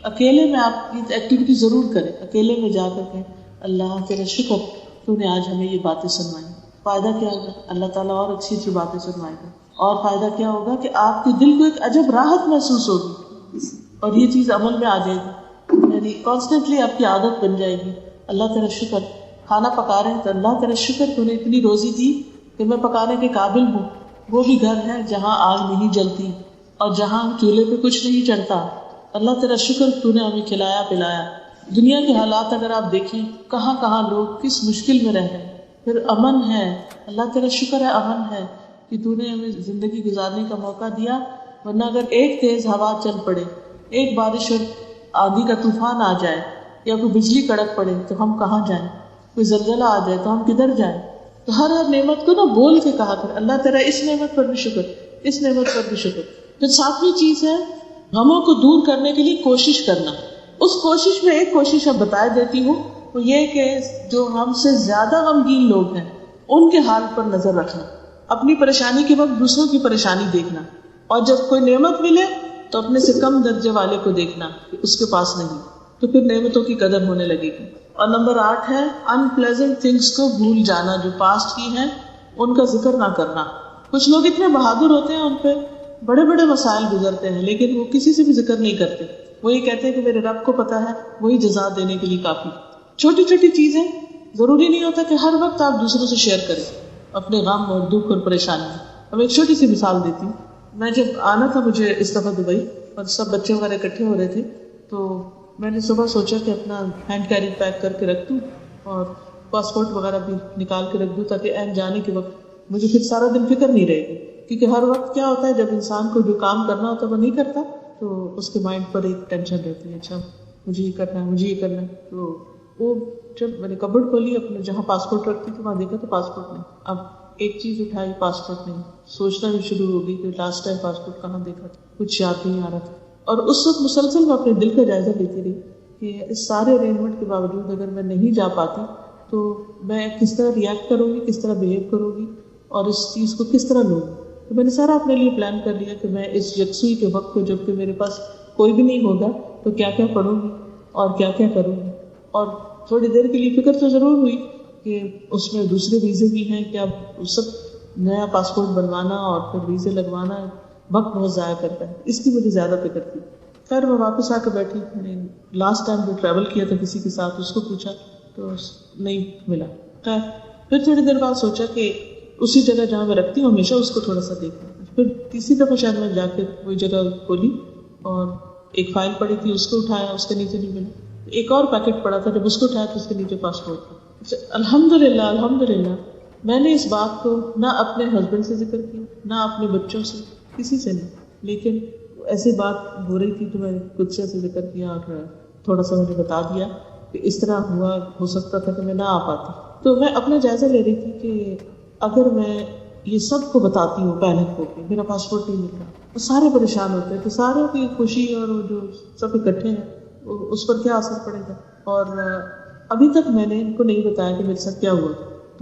اکیلے میں آپ یہ ایکٹیویٹی ضرور کریں, اکیلے میں جا کر کے اللہ تیرا شکر تو نے آج ہمیں یہ باتیں سنوائی. فائدہ کیا ہوگا, اللہ تعالیٰ اور اچھی اچھی باتیں سنوائے گا. اور فائدہ کیا ہوگا کہ آپ کے دل کو ایک عجب راحت محسوس ہوگی اور یہ چیز عمل میں آ جائے گی. یعنی کانسٹنٹلی آپ کی عادت بن جائے گی. اللہ تیرا شکر, کھانا پکا رہے ہیں تو اللہ تیرا شکر تو نے اتنی روزی دی کہ میں پکانے کے قابل ہوں. وہ بھی گھر ہے جہاں آگ نہیں جلتی اور جہاں چولہے پہ کچھ نہیں چڑھتا. اللہ تیرا شکر تو نے ہمیں کھلایا پلایا. دنیا کے حالات اگر آپ دیکھیں کہاں کہاں لوگ کس مشکل میں رہ رہے ہیں, پھر امن ہے. اللہ تیرا شکر ہے امن ہے کہ تو نے ہمیں زندگی گزارنے کا موقع دیا, ورنہ اگر ایک تیز ہوا چل پڑے, ایک بارش اور آندھی کا طوفان آ جائے یا کوئی بجلی کڑک پڑے تو ہم کہاں جائیں, کوئی زلزلہ آ جائے تو ہم کدھر جائیں. تو ہر نعمت کو نا بول کے کہا کر اللہ تیرا اس نعمت پر بھی شکر, اس نعمت پر بھی شکر. پھر ساتویں چیز ہے غموں کو دور کرنے کے لیے کوشش کرنا. اس کوشش میں ایک کوشش اب بتا دیتی ہوں, وہ یہ کہ جو ہم سے زیادہ غمگین لوگ ہیں ان کے حال پر نظر رکھنا, اپنی پریشانی کے وقت دوسروں کی پریشانی دیکھنا, اور جب کوئی نعمت ملے تو اپنے سے کم درجے والے کو دیکھنا کہ اس کے پاس نہیں, تو پھر نعمتوں کی قدر ہونے لگے گی. اور نمبر 8 ہے انپلیزنٹ تھنگس کو بھول جانا, جو پاسٹ کی ہیں ان کا ذکر نہ کرنا. کچھ لوگ اتنے بہادر ہوتے ہیں, ان پہ بڑے بڑے مسائل گزرتے ہیں, لیکن وہ کسی سے بھی ذکر نہیں کرتے. وہ یہ کہتے ہیں کہ میرے رب کو پتا ہے, وہی جزا دینے کے لیے کافی. چھوٹی چھوٹی چیزیں, ضروری نہیں ہوتا کہ ہر وقت آپ دوسروں سے شیئر کریں اپنے غم اور دکھ اور پریشانی. اب ایک چھوٹی سی مثال دیتی ہوں. میں جب آنا تھا مجھے اس دفعہ دبئی اور سب بچے وغیرہ اکٹھے ہو رہے تھے, تو میں نے صبح سوچا کہ اپنا ہینڈ کیری پیک کر کے رکھ دوں اور پاسپورٹ وغیرہ بھی نکال کے رکھ دوں, تاکہ این جانے کے وقت مجھے پھر سارا دن فکر نہیں رہے گی. کیونکہ ہر وقت کیا ہوتا ہے جب انسان کو جو کام کرنا ہوتا ہے وہ نہیں کرتا تو اس کے مائنڈ پر ایک ٹینشن رہتی ہے, اچھا مجھے یہ کرنا ہے, مجھے یہ کرنا ہے. تو وہ جب میں نے کبڈ کھولی اپنے جہاں پاسپورٹ رکھتی تھی وہاں دیکھا تو پاسپورٹ نہیں. اب ایک چیز اٹھائی, پاسپورٹ نہیں. سوچنا بھی شروع ہو گئی کہ لاسٹ ٹائم پاسپورٹ کہاں دیکھا تھا, کچھ یاد نہیں آ رہا تھا. اور اس وقت مسلسل میں اپنے دل کا جائزہ لیتی رہی کہ اس سارے ارینجمنٹ کے باوجود اگر میں نہیں جا پاتی تو میں کس طرح ریئیکٹ کروں گی, کس طرح بہیو کروں گی اور اس چیز کو کس طرح لوں گی. تو میں نے سارا اپنے لیے پلان کر لیا کہ میں اس یکسوئی کے وقت کو, جب کہ میرے پاس کوئی بھی نہیں ہوگا, تو کیا کیا پڑھوں گی اور کیا کیا کروں گی. اور تھوڑی دیر کے لیے فکر تو ضرور ہوئی کہ اس میں دوسرے ویزے بھی ہیں, کہ اب سب نیا پاسپورٹ بنوانا اور پھر ویزے لگوانا وقت بہت ضائع کرتا ہے, اس کی مجھے زیادہ فکر تھی. خیر میں واپس آ کے بیٹھی, میں نے لاسٹ ٹائم جو ٹریول کیا تھا کسی کے ساتھ اس کو پوچھا تو نہیں ملا. خیر پھر تھوڑی دیر بعد سوچا کہ اسی جگہ جہاں میں رکھتی ہوں ہمیشہ اس کو تھوڑا سا دیکھا. پھر تیسری دفعہ شاید میں جا کے وہی جگہ کھولی اور ایک فائل پڑی تھی اس کو اٹھایا, اس کے نیچے نہیں ملا. ایک اور پیکٹ پڑا تھا, جب اس کو اٹھایا تو اس کے نیچے پاسپورٹ تھا. الحمدللہ میں نے اس بات کو نہ اپنے ہسبینڈ سے ذکر کیا, نہ اپنے بچوں سے, کسی سے نہیں, لیکن ایسی بات ہو رہی تھی تو میں نے خود سے ذکر کیا اور تھوڑا سا مجھے بتا دیا کہ اس طرح ہوا, ہو سکتا تھا کہ میں نہ آ پاتی. تو میں اپنا جائزہ لے رہی تھی کہ اگر میں یہ سب کو بتاتی ہوں پینک ہو کے میرا پاسپورٹ نہیں مل رہا سارے پریشان ہوتے ہیں کہ ساروں کی خوشی اور جو سب اکٹھے ہیں اس پر کیا اثر پڑے گا. اور ابھی تک میں نے ان کو نہیں بتایا کہ میرے ساتھ کیا ہوا,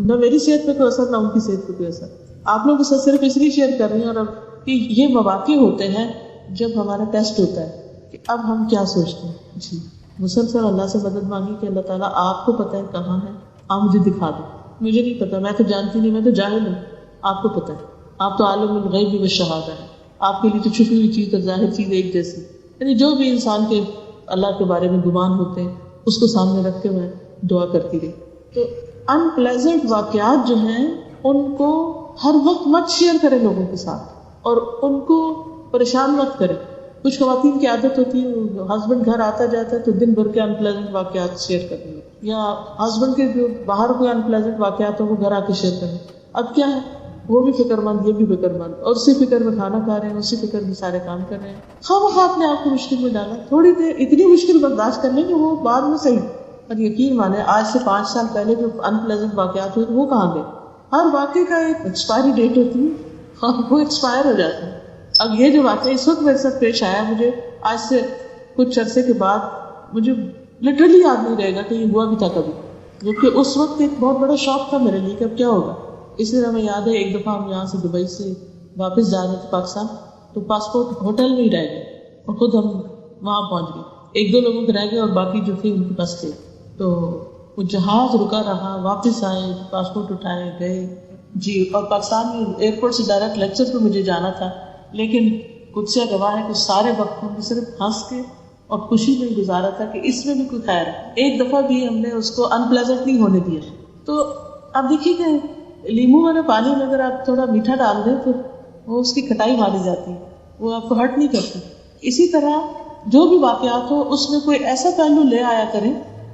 نہ میری صحت پہ کوئی اثر نہ ان کی صحت پہ کوئی اثر. آپ لوگ کے ساتھ صرف اس لیے شیئر کر رہے ہیں. اور اب کہ یہ مواقع ہوتے ہیں جب ہمارا ٹیسٹ ہوتا ہے کہ اب ہم کیا سوچتے ہیں. جی مسلسل اللہ سے مدد مانگی کہ اللہ تعالیٰ آپ کو پتہ ہے کہاں ہے, آپ مجھے دکھا دیں. مجھے نہیں پتا, میں تو جانتی نہیں, میں تو جاہل ہوں, آپ کو پتہ ہے, آپ تو عالم الغیب والشہادہ ہے, آپ کے لیے تو چھپی ہوئی چیز اور ظاہر چیز ایک جیسی. یعنی جو بھی انسان کے اللہ کے بارے میں گمان ہوتے ہیں اس کو سامنے رکھ کے میں دعا کرتی رہی. تو ان پلیزنٹ واقعات جو ہیں ان کو ہر وقت مت شیئر کریں لوگوں کے ساتھ, اور ان کو پریشان مت کریں. کچھ خواتین کی عادت ہوتی ہے, ہسبینڈ گھر آتا جاتا ہے تو دن بھر کے ان پلیزنٹ واقعات شیئر کریں, یا ہسبینڈ کے جو باہر کوئی ان پلیزنٹ واقعات ہو وہ گھر آ کے شیئر کریں. اب کیا ہے, وہ بھی فکر مند, یہ بھی فکر مند, اور اسی فکر میں کھانا کھا رہے ہیں, اسی فکر میں سارے کام کر رہے ہیں. خواہ اپنے آپ کو مشکل میں ڈالا. تھوڑی دیر اتنی مشکل برداشت کر لیں کہ وہ بعد میں صحیح. اور یقین مانے آج سے 5 سال پہلے جو ان پلیزنٹ واقعات ہوئے وہ کہاں گئے. ہر واقعے کا ایک ایکسپائری ڈیٹ ہوتی ہے, وہ ایکسپائر ہو جاتا ہے. اب یہ جو واقعہ اس وقت میرے ساتھ پیش آیا, مجھے آج سے کچھ عرصے کے بعد مجھے لٹرلی یاد نہیں رہے گا کہ یہ ہوا بھی تھا کبھی, جبکہ اس وقت ایک بہت بڑا شوق تھا میرے لیے کہ اب کیا ہوگا. اس لیے ہمیں یاد ہے ایک دفعہ ہم یہاں سے دبئی سے واپس جا رہے تھے پاکستان, تو پاسپورٹ ہوٹل میں ہی رہ گئے اور خود ہم وہاں پہنچ گئے. 1-2 لوگوں کے رہ گئے اور باقی جو تھے ان کے پاس تھے. تو وہ جہاز رکا رہا, واپس آئے, پاسپورٹ اٹھائے گئے. جی, اور پاکستان میں ایئرپورٹ سے ڈائریکٹ لیکچر پہ مجھے جانا تھا, لیکن قدسیہ گواہ ہے کہ سارے وقت ہم نے صرف ہنس کے اور خوشی میں گزارا تھا کہ اس میں بھی کوئی خیر ہے. ایک دفعہ بھی ہم نے اس کو ان پلیزنٹ نہیں ہونے دیا. تو اب دیکھیے کہ لیمو والے پانی میں اگر آپ تھوڑا میٹھا ڈال دیں تو وہ اس کی کھٹائی ماری جاتی ہے, وہ آپ کو ہرٹ نہیں کرتی. اسی طرح جو بھی واقعات ہو اس میں کوئی ایسا پہلو لے آیا کریں,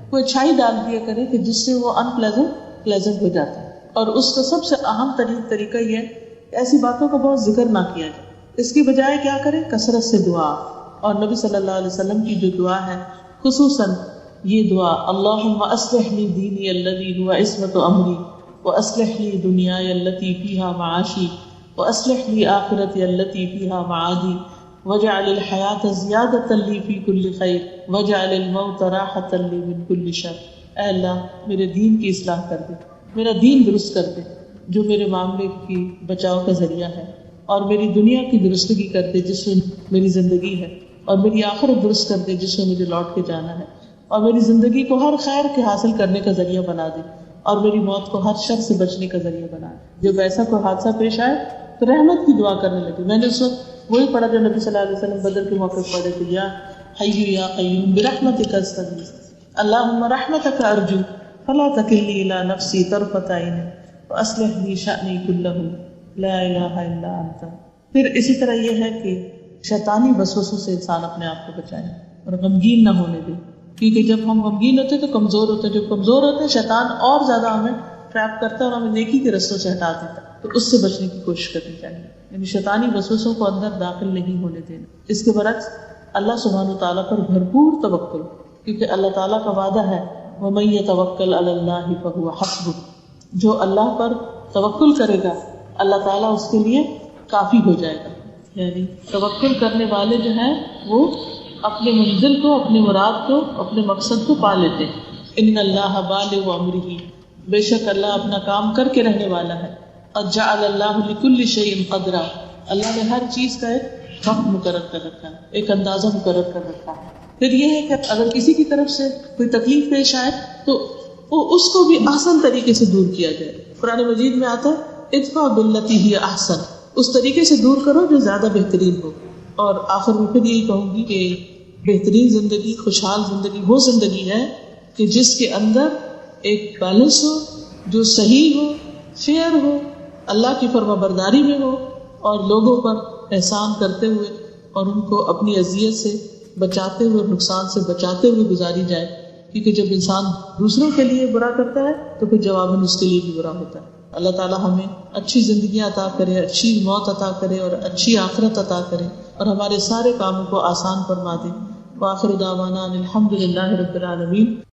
کوئی اچھائی ڈال دیا کریں کہ جس سے وہ ان پلیزنٹ ہو جاتا ہے. اور اس کا سب سے اہم ترین طریقہ یہ ہے کہ ایسی باتوں کا بہت ذکر نہ کیا جائے. اس کی بجائے کیا کریں, کثرت سے دعا. اور نبی صلی اللہ علیہ وسلم کی جو دعا ہے خصوصاً یہ دعا, اللہم اصلح لی دینی الذی هو عصمت امری واصلح لی دنیای التی فیہا معاشی واصلح لی آخرتی التی فیہا معادی واجعل الحیاۃ زیادۃ لی فی کل خیر واجعل الموت راحۃ لی من کل شر. اے اللہ میرے دین کی اصلاح کر دے, میرا دین درست کر دے جو میرے معاملے کی بچاؤ کا ذریعہ ہے, اور میری دنیا کی درستگی کر دے جس میں میری زندگی ہے, اور میری آخرت درست کر دے جس میں مجھے لوٹ کے جانا ہے, اور میری زندگی کو ہر خیر کے حاصل کرنے کا ذریعہ بنا دے, اور میری موت کو ہر شر سے بچنے کا ذریعہ بنا دے. جب ایسا کوئی حادثہ پیش آئے تو رحمت کی دعا کرنے لگے. میں نے اس وقت وہی پڑھا جو نبی صلی اللہ علیہ وسلم بدر کے موقع پڑھے تھے, یا حی یا قیوم برحمتک استغیث اللہم رحمتک ارجو فلا تکلنی الی نفسی طرفۃ عین واصلح لی شأنی کلہ لا الہ الا انت. پھر اسی طرح یہ ہے کہ شیطانی وسوسوں سے انسان اپنے آپ کو بچائے اور غمگین نہ ہونے دے, کیونکہ جب ہم غمگین ہوتے ہیں تو کمزور ہوتے ہیں. جب کمزور ہوتے ہیں شیطان اور زیادہ ہمیں ٹریپ کرتا ہے اور ہمیں نیکی کے رستوں سے ہٹا دیتا ہے. تو اس سے بچنے کی کوشش کرنی چاہیے, یعنی شیطانی وسوسوں کو اندر داخل نہیں ہونے دینا. اس کے برعکس اللہ سبحانہ وتعالیٰ پر بھرپور توکل, کیونکہ اللہ تعالیٰ کا وعدہ ہے وَمَن يَتَوَكَّلْ عَلَى اللَّهِ فَهُوَ حَسْبُهُ, جو اللہ پر توکل کرے گا اللہ تعالیٰ اس کے لیے کافی ہو جائے گا. یعنی توکل کرنے والے جو ہیں وہ اپنے منزل کو, اپنے مراد کو, اپنے مقصد کو پا لیتے ہیں. ان اللہ بالغ امرہ, بے شک اللہ اپنا کام کر کے رہنے والا ہے. قد جعل اللہ لکل شیء قدرا, اللہ نے ہر چیز کا ایک وقت مقرر کر رکھا ہے, ایک اندازہ مقرر کر رکھا ہے. پھر یہ ہے کہ اگر کسی کی طرف سے کوئی تکلیف پیش آئے تو اس کو بھی آسان طریقے سے دور کیا جائے. قرآن مجید میں آتا ہے ادفع باللتی ہی احسن, اس طریقے سے دور کرو جو زیادہ بہترین ہو. اور آخر میں پھر یہی کہوں گی کہ بہترین زندگی, خوشحال زندگی وہ زندگی ہے کہ جس کے اندر ایک بیلنس ہو, جو صحیح ہو, فیئر ہو, اللہ کی فرما برداری میں ہو, اور لوگوں پر احسان کرتے ہوئے اور ان کو اپنی اذیت سے بچاتے ہوئے, نقصان سے بچاتے ہوئے گزاری جائے. کیونکہ جب انسان دوسروں کے لیے برا کرتا ہے تو پھر جواباً اس کے لیے بھی برا ہوتا ہے. اللہ تعالیٰ ہمیں اچھی زندگیاں عطا کرے, اچھی موت عطا کرے اور اچھی آخرت عطا کرے, اور ہمارے سارے کاموں کو آسان فرما دے. وآخر دعوانا الحمد للہ رب العالمین.